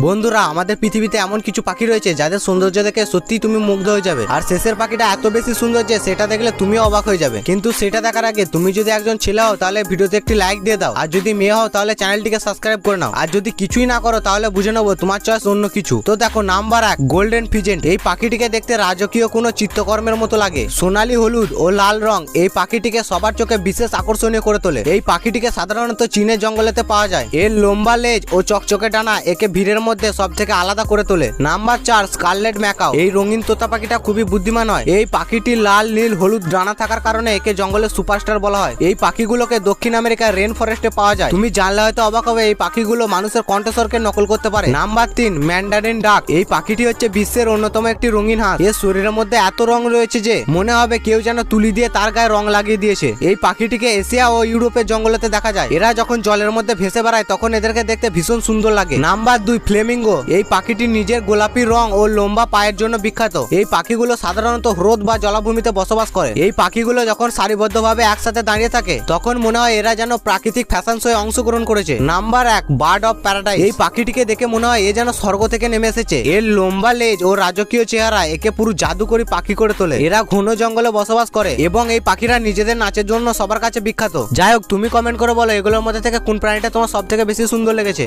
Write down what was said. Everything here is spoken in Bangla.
বন্ধুরা, আমাদের পৃথিবীতে এমন কিছু পাখি রয়েছে যাদের সৌন্দর্য দেখে সত্যি তুমি মুগ্ধ হয়ে যাবে। আর শেষের পাখিটা এত বেশি সুন্দর যে সেটা দেখলে তুমিও অবাক হয়ে যাবে। কিন্তু সেটা দেখার আগে তুমি যদি একজন ছেলে হও তাহলে ভিডিওতে একটি লাইক দিয়ে দাও, আর যদি মেয়ে হও তাহলে চ্যানেলটিকে সাবস্ক্রাইব করে নাও। আর যদি কিছুই না করো তাহলে বুঝে নেবো তোমার চয়েস অন্য কিছু। তো দেখো, নাম্বার 1, গোল্ডেন ফিজেন্ট। এই পাখিটিকে দেখতে রাজকীয় কোনো চিত্রকর্মের মতো লাগে। সোনালী, হলুদ ও লাল রং এই পাখিটিকে সবার চোখে বিশেষ আকর্ষণীয় করে তোলে। এই পাখিটিকে সাধারণত চীনের জঙ্গলেতে পাওয়া যায়। এর লম্বা লেজ ও চকচকে ডানা একে ভিড়ের মধ্যে সব থেকে আলাদা করে তোলে। Number 4, scarlet macaw. এই রঙিন তোতা পাখিটা খুবই বুদ্ধিমান হয়। এই পাখিটি লাল, নীল, হলুদ ডানা থাকার কারণে একে জঙ্গলের সুপারস্টার বলা হয়। এই পাখিগুলোকে দক্ষিণ আমেরিকার রেন ফরেস্টে পাওয়া যায়। তুমি জানলে হয়তো অবাক হবে, এই পাখিগুলো মানুষের কণ্ঠস্বরকে নকল করতে পারে। নাম্বার 3, ম্যান্ডারিন ডাক। এই পাখিটি হচ্ছে বিশ্বের অন্যতম একটি রঙিন হাঁস। এর শরীরের মধ্যে এত রং রয়েছে যে মনে হবে কেউ যেন তুলি দিয়ে তার গায়ে রং লাগিয়ে দিয়েছে। এই পাখিটিকে এশিয়া ও ইউরোপের জঙ্গলেতে দেখা যায়। এরা যখন জলের মধ্যে ভেসে বেড়ায় তখন এদেরকে দেখতে ভীষণ সুন্দর লাগে। Number 2, Flamengo. এই পাখিটি নিজের গোলাপি রং ও লম্বা পায়ের জন্য বিখ্যাত। এই পাখিগুলো সাধারণত হ্রদ বা জলাভূমিতে বসবাস করে। এই পাখিগুলো যখন সারিবদ্ধভাবে একসাথে দাঁড়িয়ে থাকে তখন মনে হয় এরা যেন প্রাকৃতিক ফ্যাশন শোয়ে অংশগ্রহণ করেছে। Number 1, bird of paradise. এই পাখিটিকে দেখে মনে হয় এ যেন স্বর্গ থেকে নেমে এসেছে। এর লম্বা লেজ ও রাজকীয় চেহারা একে পুরো জাদুকরী পাখি করে তোলে। এরা ঘন জঙ্গলে বসবাস করে এবং এই পাখিরা নিজেদের নাচের জন্য সবার কাছে বিখ্যাত। যাই হোক, তুমি কমেন্ট করে বলো এগুলোর মধ্যে থেকে কোন প্রাণীটা তোমার সব থেকে বেশি সুন্দর লেগেছে।